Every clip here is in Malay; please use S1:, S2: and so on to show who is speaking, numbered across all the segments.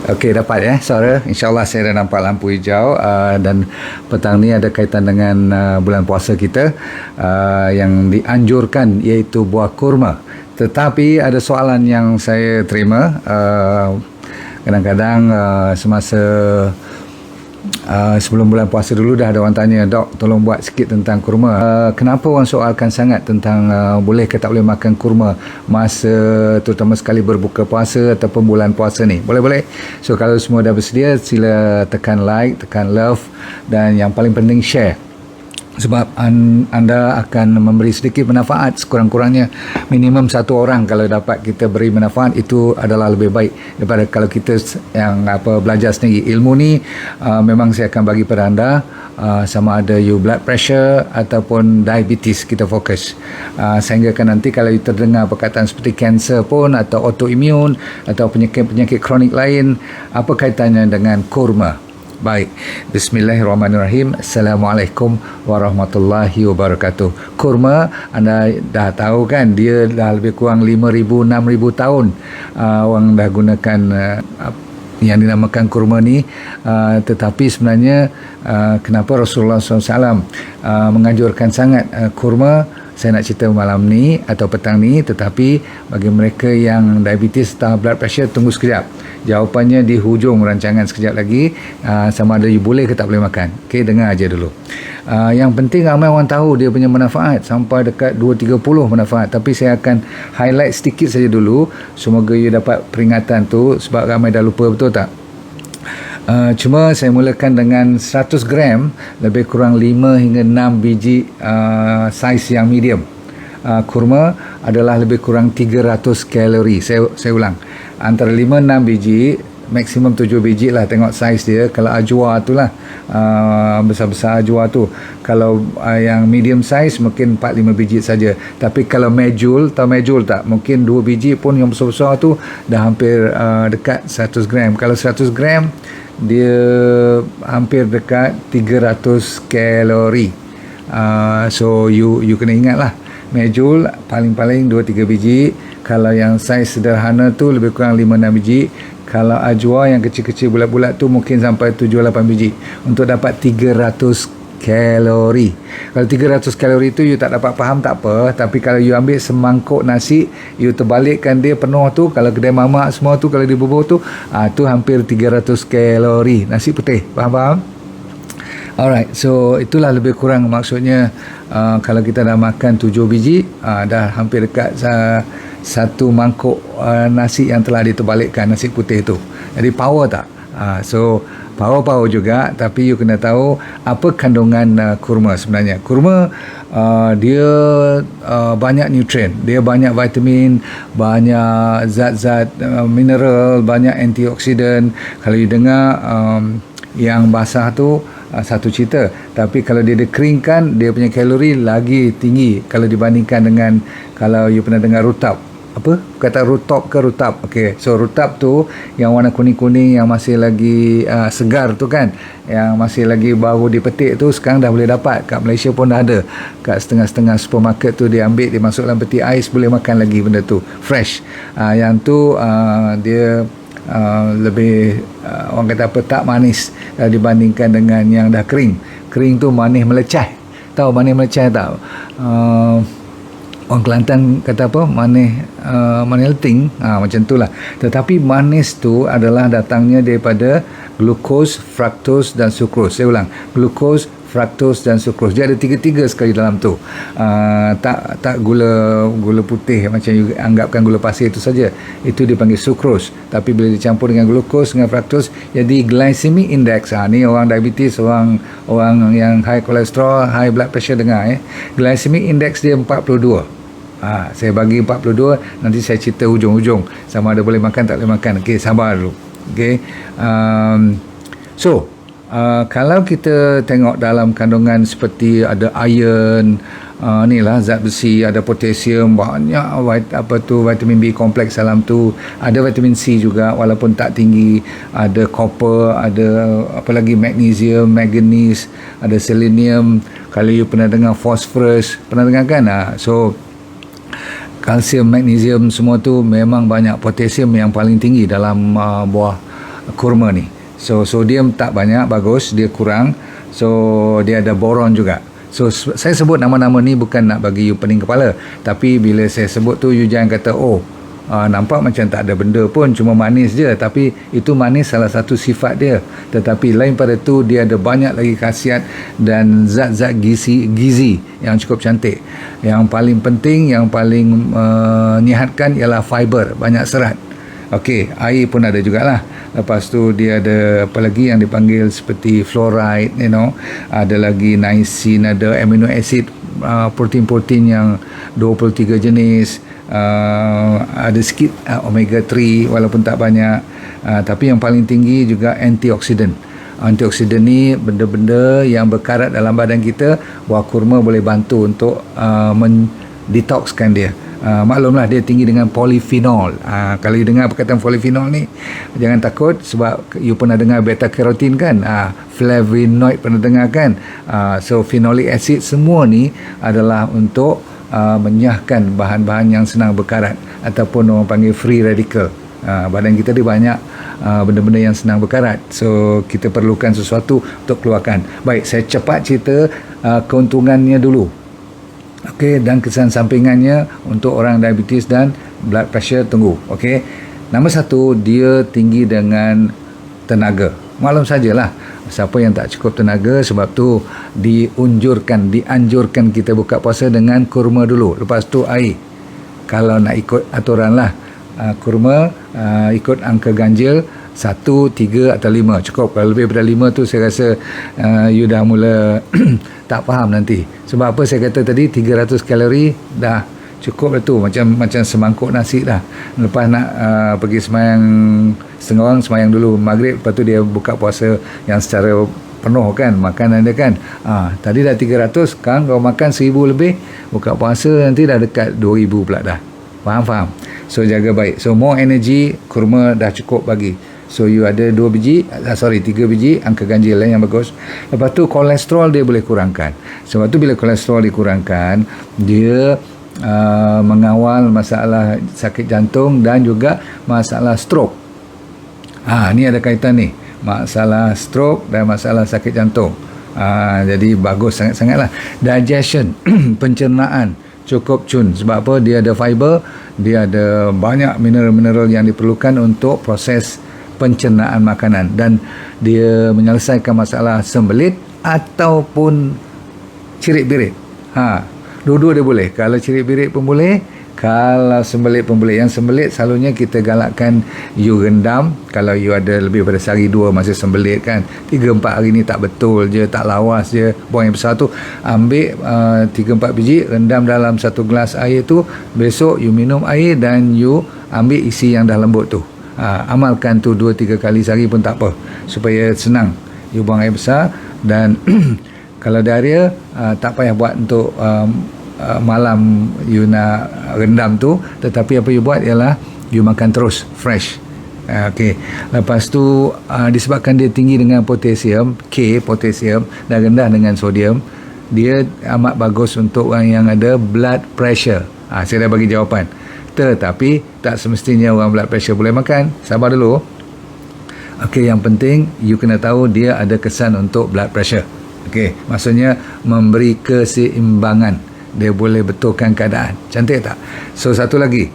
S1: Okey, dapat ya suara. InsyaAllah saya dah nampak lampu hijau, dan petang ni ada kaitan dengan bulan puasa kita, yang dianjurkan iaitu buah kurma. Tetapi ada soalan yang saya terima, kadang-kadang semasa sebelum bulan puasa dulu dah ada orang tanya, "Dok, tolong buat sikit tentang kurma." Kenapa orang soalkan sangat tentang boleh ke tak boleh makan kurma masa terutama sekali berbuka puasa ataupun bulan puasa ni? Boleh-boleh. So kalau semua dah bersedia, sila tekan like, tekan love, dan yang paling penting share. Sebab anda akan memberi sedikit manfaat, sekurang-kurangnya minimum satu orang kalau dapat kita beri manfaat, itu adalah lebih baik daripada kalau kita yang belajar sendiri. Ilmu ni memang saya akan bagi pada anda, sama ada you blood pressure ataupun diabetes, kita fokus sehingga kan nanti kalau you terdengar perkataan seperti kanser pun atau autoimmune atau penyakit-penyakit kronik lain, apa kaitannya dengan kurma? Baik, bismillahirrahmanirrahim. Assalamualaikum warahmatullahi wabarakatuh. Kurma, anda dah tahu kan, dia dah lebih kurang 5,000, 6,000 tahun orang dah gunakan yang dinamakan kurma ni, tetapi sebenarnya kenapa Rasulullah SAW menganjurkan sangat kurma, saya nak cerita malam ni atau petang ni. Tetapi bagi mereka yang diabetes atau blood pressure, tunggu sekejap. Jawapannya di hujung rancangan sekejap lagi, sama ada you boleh ke tak boleh makan. Okey, dengar aja dulu. Yang penting ramai orang tahu dia punya manfaat, sampai dekat 2-30 manfaat, tapi saya akan highlight sedikit saja dulu. Semoga you dapat peringatan tu, sebab ramai dah lupa, betul tak? Cuma saya mulakan dengan 100 gram, lebih kurang 5 hingga 6 biji saiz yang medium. Kurma adalah lebih kurang 300 kalori. Saya ulang, antara 5-6 biji, maksimum 7 biji lah, tengok saiz dia. Kalau ajwa tu lah, besar-besar ajwa tu. Kalau yang medium size mungkin 4-5 biji saja. Tapi kalau medjool, tahu medjool tak? Mungkin 2 biji pun yang besar-besar tu dah hampir dekat 100 gram. Kalau 100 gram dia hampir dekat 300 kalori. So you kena ingat lah, medjool paling-paling 2-3 biji. Kalau yang saiz sederhana tu lebih kurang 5-6 biji. Kalau ajwa yang kecil-kecil bulat-bulat tu mungkin sampai 7-8 biji untuk dapat 300 kalori. Kalau 300 kalori tu you tak dapat faham, tak apa. Tapi kalau you ambil semangkuk nasi, you terbalikkan dia penuh tu, kalau kedai mamak semua tu, kalau dia bubur tu, tu hampir 300 kalori. Nasi putih, faham-faham? Alright, so itulah lebih kurang maksudnya. Kalau kita dah makan 7 biji, dah hampir dekat satu mangkuk nasi yang telah diterbalikkan, nasi putih tu. Jadi power tak? So power juga, tapi you kena tahu apa kandungan kurma sebenarnya. Kurma dia banyak nutrien, dia banyak vitamin, banyak zat-zat mineral, banyak antioksidan. Kalau you dengar yang basah tu satu cerita, tapi kalau dia dikeringkan, dia punya kalori lagi tinggi kalau dibandingkan dengan kalau you pernah dengar rutab. Apa? Kata rutop ke rutab? Okey, so rutab tu yang warna kuning-kuning, yang masih lagi segar tu kan, yang masih lagi baru dipetik tu, sekarang dah boleh dapat kat Malaysia pun dah ada. Kat setengah-setengah supermarket tu dia ambil, dia masuk dalam peti ais, boleh makan lagi benda tu fresh. Yang tu dia lebih orang kata apa, tak manis dibandingkan dengan yang dah kering. Kering tu manis melecah. Tahu manis melecah tak? Orang Kelantan kata apa? Manis leting, macam tu lah. Tetapi manis tu adalah datangnya daripada glukos, fraktos dan sukros. Saya ulang, glukos, fraktos dan sukros. Dia ada tiga-tiga sekali dalam tu. Tak gula putih macam you anggapkan gula pasir itu saja. Itu dipanggil sukros. Tapi bila dicampur dengan glukos dengan fraktos, jadi glycemic index. Ni orang diabetes, orang yang high cholesterol, high blood pressure dengar. Glycemic index dia 42. Saya bagi 42, nanti saya cerita hujung-hujung sama ada boleh makan tak boleh makan. Okey, sabar dulu. Okey. So kalau kita tengok dalam kandungan seperti ada iron, ni lah zat besi, ada potasium, banyak vitamin B kompleks dalam tu, ada vitamin C juga walaupun tak tinggi, ada copper, ada apa lagi, magnesium, manganese, ada selenium. Kalau you pernah dengar phosphorus, pernah dengar kan? So kalsium, magnesium, semua tu memang banyak. Potasium yang paling tinggi dalam buah kurma ni. So sodium tak banyak, bagus, dia kurang. So dia ada boron juga. So saya sebut nama-nama ni bukan nak bagi you pening kepala, tapi bila saya sebut tu you jangan kata nampak macam tak ada benda pun, cuma manis je. Tapi itu manis salah satu sifat dia, tetapi lain pada tu dia ada banyak lagi khasiat dan zat-zat gizi yang cukup cantik. Yang paling penting, yang paling menyihatkan ialah fiber, banyak serat. Okey, air pun ada jugalah. Lepas tu dia ada apa lagi yang dipanggil seperti fluoride, ada lagi niacin, ada amino acid, protein-protein yang 23 jenis, ada sikit omega 3 walaupun tak banyak, tapi yang paling tinggi juga antioksidan. Antioksidan ni benda-benda yang berkarat dalam badan kita. Buah kurma boleh bantu untuk mendetoxkan dia. Maklumlah dia tinggi dengan polifenol. Kalau you dengar perkataan polifenol ni, jangan takut, sebab you pernah dengar beta carotene kan, flavonoid pernah dengar kan. So phenolic acid semua ni adalah untuk menyahkan bahan-bahan yang senang berkarat, ataupun orang panggil free radical. Badan kita dia banyak benda-benda yang senang berkarat, so kita perlukan sesuatu untuk keluarkan. Baik, saya cepat cerita keuntungannya dulu. Okey, dan kesan sampingannya untuk orang diabetes dan blood pressure, tunggu. Okey, nombor 1, dia tinggi dengan tenaga. Maklum sajalah, siapa yang tak cukup tenaga, sebab tu dianjurkan kita buka puasa dengan kurma dulu, lepas tu air. Kalau nak ikut aturan lah, kurma ikut angka ganjil 1, 3 atau 5 cukup. Kalau lebih daripada 5 tu saya rasa you dah mula tak faham nanti. Sebab apa saya kata tadi 300 kalori dah cukup dah tu, macam semangkuk nasi dah. Lepas nak pergi semayang, setengah orang semayang dulu maghrib, lepas tu dia buka puasa yang secara penuh kan, makanan dia kan. Tadi dah 300, sekarang kau makan 1000 lebih, buka puasa nanti dah dekat 2000 pula dah. Faham? So jaga baik. So more energy, kurma dah cukup bagi. So you ada 3 biji angka ganjil yang bagus. Lepas tu kolesterol dia boleh kurangkan. Sebab tu bila kolesterol dikurangkan, dia mengawal masalah sakit jantung dan juga masalah stroke. Ni ada kaitan ni, masalah stroke dan masalah sakit jantung. Jadi bagus sangat-sangatlah. Digestion, pencernaan cukup cun. Sebab apa? Dia ada fiber, dia ada banyak mineral-mineral yang diperlukan untuk proses pencernaan makanan, dan dia menyelesaikan masalah sembelit ataupun cirit-birit. Dua-dua dia boleh. Kalau cirit-birit pun boleh, kalau sembelit pun boleh. Yang sembelit selalunya kita galakkan you rendam. Kalau you ada lebih pada sehari 2 masih sembelit kan, 3-4 hari ni tak betul je, tak lawas je, buang yang besar tu. Ambil 3-4 biji, rendam dalam 1 gelas air tu. Besok you minum air dan you ambil isi yang dah lembut tu. Amalkan tu 2-3 kali sehari pun tak apa, supaya senang. You buang air besar. Dan kalau diarrhea, tak payah buat untuk malam you nak rendam tu, tetapi apa you buat ialah you makan terus fresh. Okey. Lepas tu disebabkan dia tinggi dengan potasium, potasium, dan rendah dengan sodium, dia amat bagus untuk orang yang ada blood pressure. Saya dah bagi jawapan. Tetapi tak semestinya orang blood pressure boleh makan. Sabar dulu. Okey, yang penting you kena tahu dia ada kesan untuk blood pressure. Okey, maksudnya memberi keseimbangan. Dia boleh betulkan keadaan. Cantik tak? So satu lagi,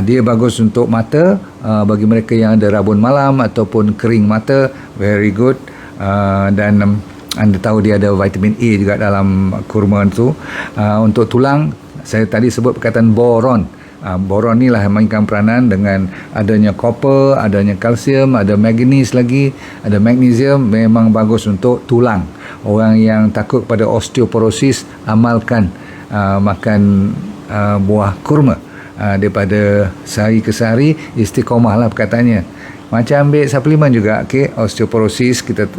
S1: dia bagus untuk mata, bagi mereka yang ada rabun malam ataupun kering mata, very good. Dan anda tahu dia ada vitamin A juga dalam kurma tu. Untuk tulang, saya tadi sebut perkataan boron. Boron ni lah yang mainkan peranan dengan adanya copper, adanya kalsium, ada manganese lagi, ada magnesium. Memang bagus untuk tulang. Orang yang takut pada osteoporosis, amalkan makan buah kurma daripada sehari ke sehari. Istiqomah lah perkataannya. Macam ambil suplemen juga. Okay, osteoporosis kita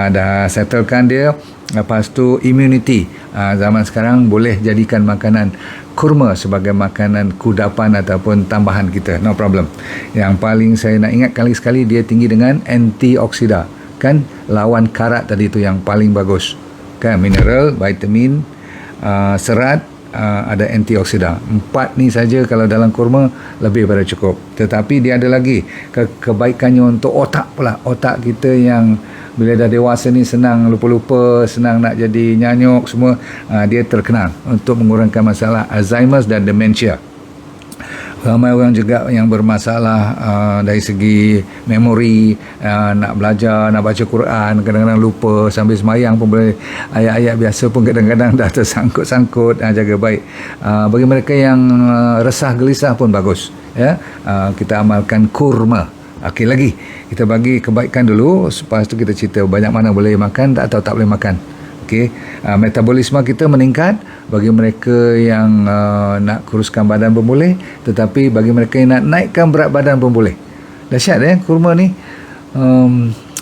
S1: dah settlekan dia. Lepas tu immunity, zaman sekarang boleh jadikan makanan kurma sebagai makanan kudapan ataupun tambahan kita, no problem. Yang paling saya nak ingat kali sekali, dia tinggi dengan antioksida, kan, lawan karat tadi tu yang paling bagus kan, mineral, vitamin, serat, ada antioksidan. 4 ni saja kalau dalam kurma lebih pada cukup. Tetapi dia ada lagi kebaikannya untuk otak pula. Otak kita yang bila dah dewasa ni senang lupa-lupa, senang nak jadi nyanyuk semua, dia terkenal untuk mengurangkan masalah Alzheimer dan dementia. Ramai orang juga yang bermasalah dari segi memori, nak belajar, nak baca Quran, kadang-kadang lupa, sambil semayang pun boleh, ayat-ayat biasa pun kadang-kadang dah tersangkut-sangkut. Jaga baik. Bagi mereka yang resah gelisah pun bagus, ya. Kita amalkan kurma. Okey, lagi kita bagi kebaikan dulu, lepas tu kita cerita banyak mana boleh makan atau tak boleh makan. Okey, metabolisme kita meningkat bagi mereka yang nak kuruskan badan pun boleh, tetapi bagi mereka yang nak naikkan berat badan pun boleh. Dahsyat kurma ni.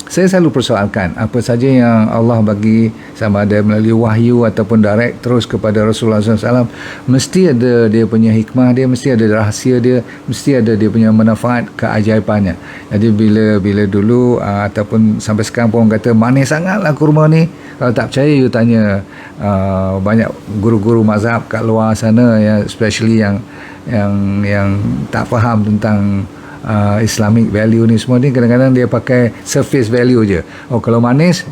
S1: Saya selalu persoalkan apa saja yang Allah bagi, sama ada melalui wahyu ataupun direct terus kepada Rasulullah SAW, mesti ada dia punya hikmah dia, mesti ada rahsia dia, mesti ada dia punya manfaat, keajaibannya. Jadi bila dulu ataupun sampai sekarang pun orang kata manis sangatlah kurma ni. Kalau tak percaya, you tanya banyak guru-guru mazhab kat luar sana, ya, especially yang tak faham tentang Islamic value ni semua ni. Kadang-kadang dia pakai surface value je. Kalau manis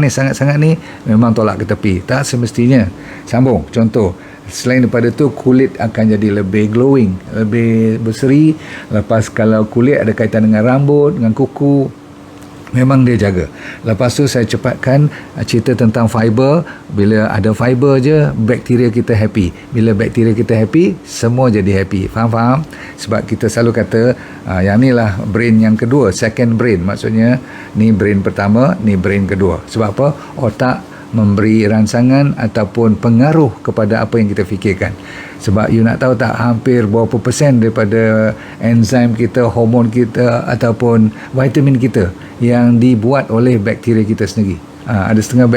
S1: sangat-sangat ni memang tolak ke tepi. Tak semestinya. Sambung. Contoh, selain daripada tu, kulit akan jadi lebih glowing, lebih berseri. Lepas kalau kulit ada kaitan dengan rambut, dengan kuku, memang dia jaga. Lepas tu saya cepatkan cerita tentang fiber. Bila ada fiber je, bakteria kita happy. Bila bakteria kita happy, semua jadi happy. Faham? Sebab kita selalu kata yang ni lah brain yang kedua, second brain. Maksudnya ni brain pertama, ni brain kedua. Sebab apa? Otak memberi rangsangan ataupun pengaruh kepada apa yang kita fikirkan. Sebab you nak tahu tak, hampir berapa persen daripada enzim kita, hormon kita ataupun vitamin kita yang dibuat oleh bakteria kita sendiri. Ada setengah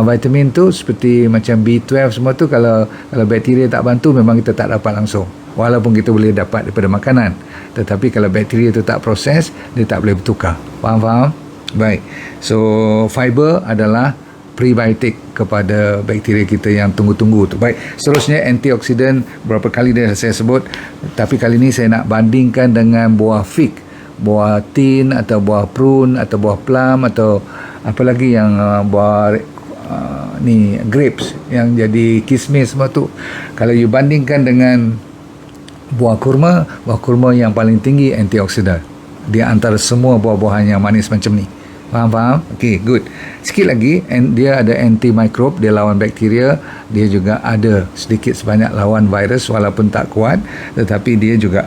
S1: vitamin tu seperti macam B12 semua tu, kalau bakteria tak bantu memang kita tak dapat langsung, walaupun kita boleh dapat daripada makanan. Tetapi kalau bakteria tu tak proses, dia tak boleh bertukar. Faham? Baik. So fiber adalah prebiotik kepada bakteria kita yang tunggu-tunggu tu. Baik, seterusnya antioksidan, berapa kali dah saya sebut, tapi kali ni saya nak bandingkan dengan buah fig, buah tin atau buah prune atau buah plum atau apa lagi yang buah ni grapes yang jadi kismis semua tu. Kalau you bandingkan dengan buah kurma yang paling tinggi antioksidan di antara semua buah-buahan yang manis macam ni. Faham? Okey, good. Sikit lagi, dia ada antimikrob, dia lawan bakteria. Dia juga ada sedikit sebanyak lawan virus, walaupun tak kuat. Tetapi dia juga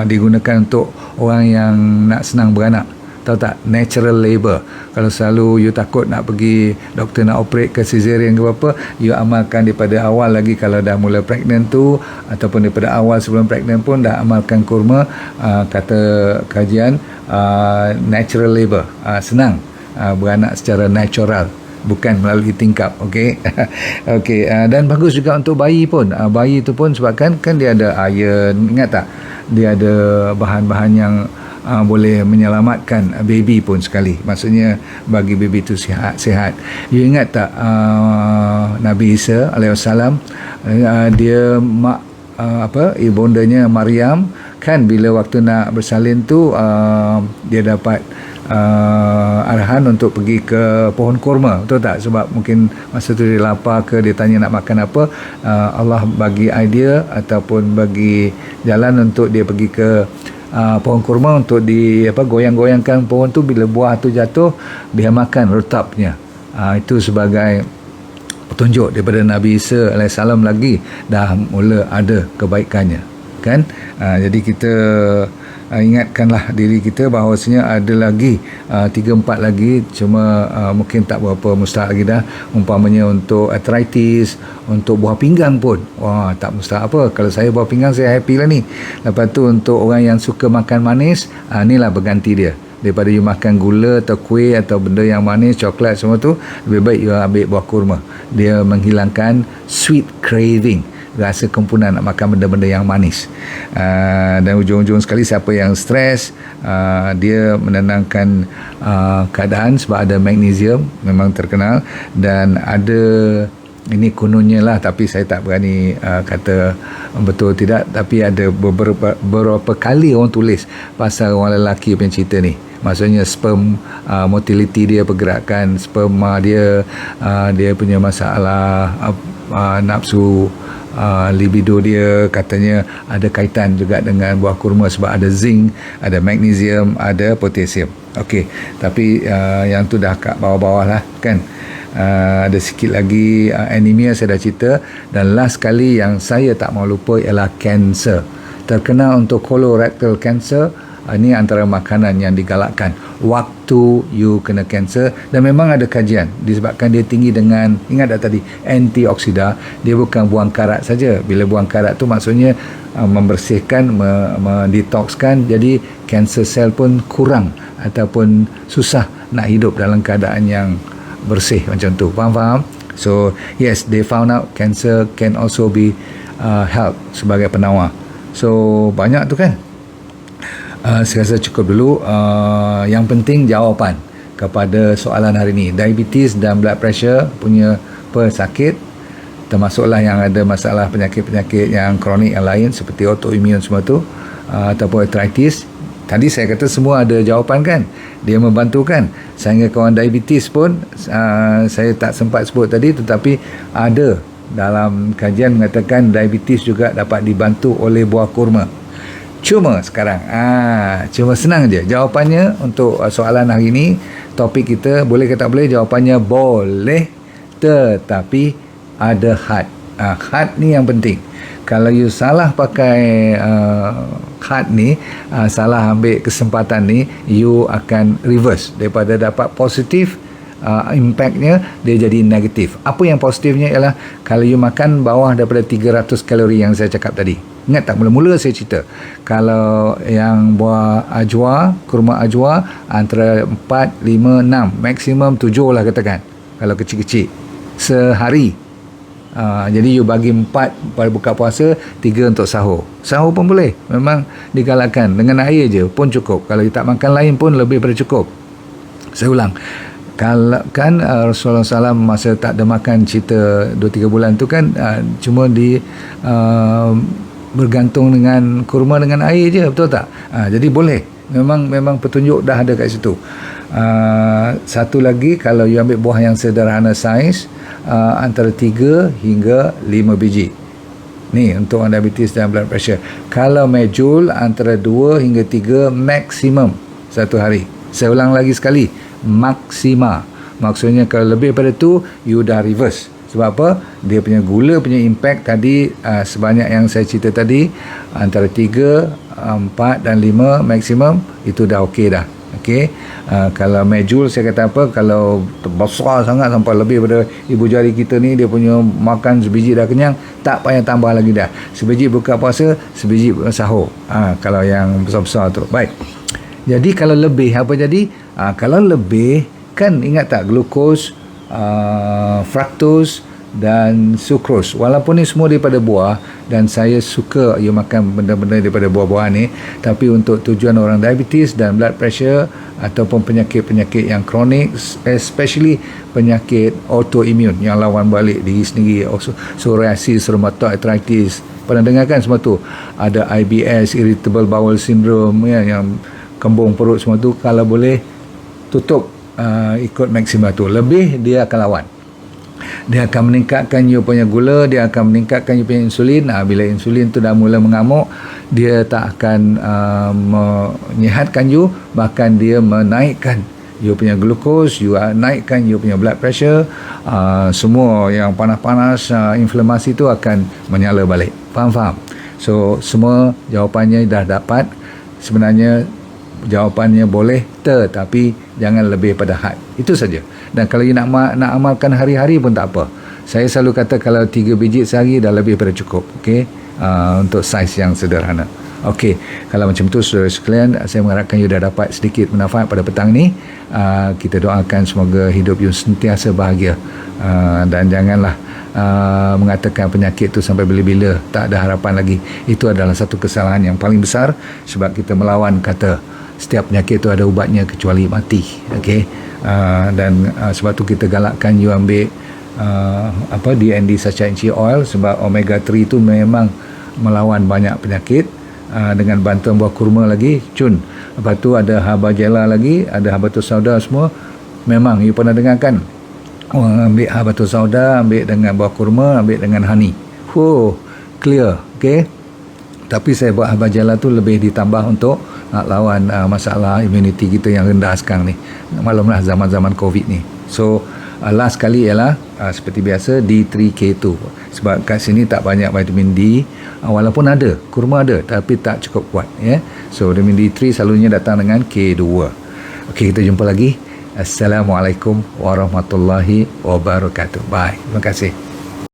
S1: digunakan untuk orang yang nak senang beranak. Tahu tak? Natural labor. Kalau selalu you takut nak pergi doktor nak operate ke cesarean ke apa, you amalkan daripada awal lagi. Kalau dah mula pregnant tu, ataupun daripada awal sebelum pregnant pun dah amalkan kurma. Kata kajian, natural labor, senang beranak secara natural, bukan melalui tingkap. Okey. Okey, dan bagus juga untuk bayi pun. Bayi tu pun sebabkan kan dia ada iron, ingat tak, dia ada bahan-bahan yang boleh menyelamatkan baby pun sekali. Maksudnya bagi baby tu sihat. You ingat tak Nabi Isa alaihissalam, dia ibundanya Maryam kan, bila waktu nak bersalin tu dia dapat arahan untuk pergi ke pohon kurma, betul tak? Sebab mungkin masa tu dia lapar ke, dia tanya nak makan apa, Allah bagi idea ataupun bagi jalan untuk dia pergi ke pohon kurma untuk goyang-goyangkan pohon tu. Bila buah tu jatuh, dia makan retapnya. Itu sebagai petunjuk daripada Nabi Isa alaihissalam lagi dah mula ada kebaikannya kan. Jadi kita ingatkanlah diri kita bahawasanya ada lagi 3-4 lagi, cuma mungkin tak berapa mustahak lagi dah. Umpamanya untuk arthritis, untuk buah pinggang pun, tak mustahak apa. Kalau saya buah pinggang, saya happy lah ni. Lepas tu untuk orang yang suka makan manis, inilah berganti dia. Daripada you makan gula atau kuih atau benda yang manis, coklat semua tu, lebih baik you ambil buah kurma. Dia menghilangkan sweet craving, rasa kempunan nak makan benda-benda yang manis. Dan ujung-ujung sekali, siapa yang stres, dia menenangkan keadaan sebab ada magnesium, memang terkenal, dan ada Ini kononnya lah, tapi saya tak berani kata betul tidak. Tapi ada beberapa kali orang tulis pasal orang lelaki punya cerita ni. Maksudnya sperm motility dia, pergerakan sperma dia, dia punya masalah nafsu, libido dia, katanya ada kaitan juga dengan buah kurma sebab ada zinc, ada magnesium, ada potasium. Okey, tapi yang tu dah kat bawah-bawah lah kan. Ada sikit lagi anemia saya dah cerita, dan last kali yang saya tak mau lupa ialah kanser. Terkenal untuk colorectal cancer. Ini antara makanan yang digalakkan waktu you kena kanser, dan memang ada kajian disebabkan dia tinggi dengan, ingat tak tadi, antioksida. Dia bukan buang karat saja. Bila buang karat tu maksudnya membersihkan, mendetokskan, jadi kanser sel pun kurang ataupun susah nak hidup dalam keadaan yang bersih macam tu. Faham? So yes, they found out cancer can also be help sebagai penawar. So banyak tu kan. Saya rasa cukup dulu. Yang penting jawapan kepada soalan hari ini, diabetes dan blood pressure punya pesakit, termasuklah yang ada masalah penyakit-penyakit yang kronik yang lain seperti autoimmune semua tu, ataupun arthritis. Tadi saya kata semua ada jawapan kan. Dia membantu kan. Sehingga kawan diabetes pun saya tak sempat sebut tadi, tetapi ada dalam kajian mengatakan diabetes juga dapat dibantu oleh buah kurma. Cuma sekarang cuma senang je jawapannya untuk soalan hari ini. Topik kita, boleh ke tak boleh? Jawapannya boleh, tetapi ada had. Had ni yang penting. Kalau you salah pakai had ni, salah ambil kesempatan ni, you akan reverse. Daripada dapat positif, impactnya dia jadi negatif. Apa yang positifnya ialah kalau you makan bawah daripada 300 kalori yang saya cakap tadi. Ingat tak, mula-mula saya cerita kalau yang buah ajwa, kurma ajwa, antara 4, 5, 6, maksimum 7 lah katakan kalau kecil-kecil sehari. Jadi you bagi 4 pada buka puasa, 3 untuk sahur. Sahur pun boleh, memang digalakkan, dengan air je pun cukup. Kalau you tak makan lain pun lebih daripada cukup. Saya ulang, kalau kan Rasulullah SAW masa tak ada makan cerita 2-3 bulan tu kan, cuma di bergantung dengan kurma dengan air je, betul tak? Jadi boleh, memang petunjuk dah ada kat situ. Satu lagi, kalau you ambil buah yang sederhana saiz, antara 3 hingga 5 biji ni untuk diabetes dan blood pressure. Kalau medjool, antara 2 hingga 3 maksimum satu hari. Saya ulang lagi sekali, maksima. Maksudnya kalau lebih pada tu, you dah reverse. Sebab apa? Dia punya gula punya impact tadi, sebanyak yang saya cerita tadi, antara 3, 4 dan 5 maksimum, itu dah okey dah. Okey. Kalau medjool saya kata apa, kalau besar sangat sampai lebih daripada ibu jari kita ni, dia punya makan sebiji dah kenyang, tak payah tambah lagi dah. Sebiji buka puasa, sebiji sahur. Kalau yang besar-besar tu. Baik. Jadi kalau lebih apa jadi? Kalau lebih kan, ingat tak, glukos, fructose dan sucrose, walaupun ni semua daripada buah, dan saya suka you makan benda-benda daripada buah-buahan ni, tapi untuk tujuan orang diabetes dan blood pressure ataupun penyakit-penyakit yang kronik, especially penyakit autoimmune yang lawan balik diri sendiri, psoriasis, rheumatoid arthritis, pernah dengar kan semua tu, ada IBS, irritable bowel syndrome, yang kembung perut semua tu, kalau boleh tutup ikut maksima tu. Lebih dia akan lawan, dia akan meningkatkan you punya gula, dia akan meningkatkan you punya insulin. Bila insulin tu dah mula mengamuk, dia tak akan menyihatkan you, bahkan dia menaikkan you punya glukos, you naikkan you punya blood pressure, semua yang panas-panas, inflamasi tu akan menyala balik. Faham? So semua jawapannya dah dapat. Sebenarnya jawapannya boleh, tetapi jangan lebih pada had. Itu saja. Dan kalau you nak amalkan hari-hari pun tak apa. Saya selalu kata kalau 3 biji sehari dah lebih pada cukup. Okey, untuk saiz yang sederhana. Okey, kalau macam tu saudara sekalian, saya mengharapkan you dah dapat sedikit manfaat pada petang ni. Kita doakan semoga hidup you sentiasa bahagia, dan janganlah mengatakan penyakit tu sampai bila-bila, tak ada harapan lagi. Itu adalah satu kesalahan yang paling besar, sebab kita melawan kata setiap penyakit itu ada ubatnya kecuali mati. Okey, dan sebab tu kita galakkan you ambil DND Sachainchi Oil, sebab omega 3 tu memang melawan banyak penyakit. Dengan bantuan buah kurma lagi, Cun. Lepas tu ada Habajela lagi, ada habatus sauda semua. Memang you pernah dengar kan, orang ambil habatus sauda, ambil dengan buah kurma, ambil dengan honey. Clear. Okay. Tapi saya buat Habajela tu lebih ditambah untuk nak lawan masalah immunity kita yang rendah sekarang ni. Maklumlah zaman-zaman COVID ni. So last kali ialah seperti biasa D3K2, sebab kat sini tak banyak vitamin D, walaupun ada, kurma ada, tapi tak cukup kuat, ya. So vitamin D3 selalunya datang dengan K2. Okey, kita jumpa lagi. Assalamualaikum warahmatullahi wabarakatuh. Bye. Terima kasih.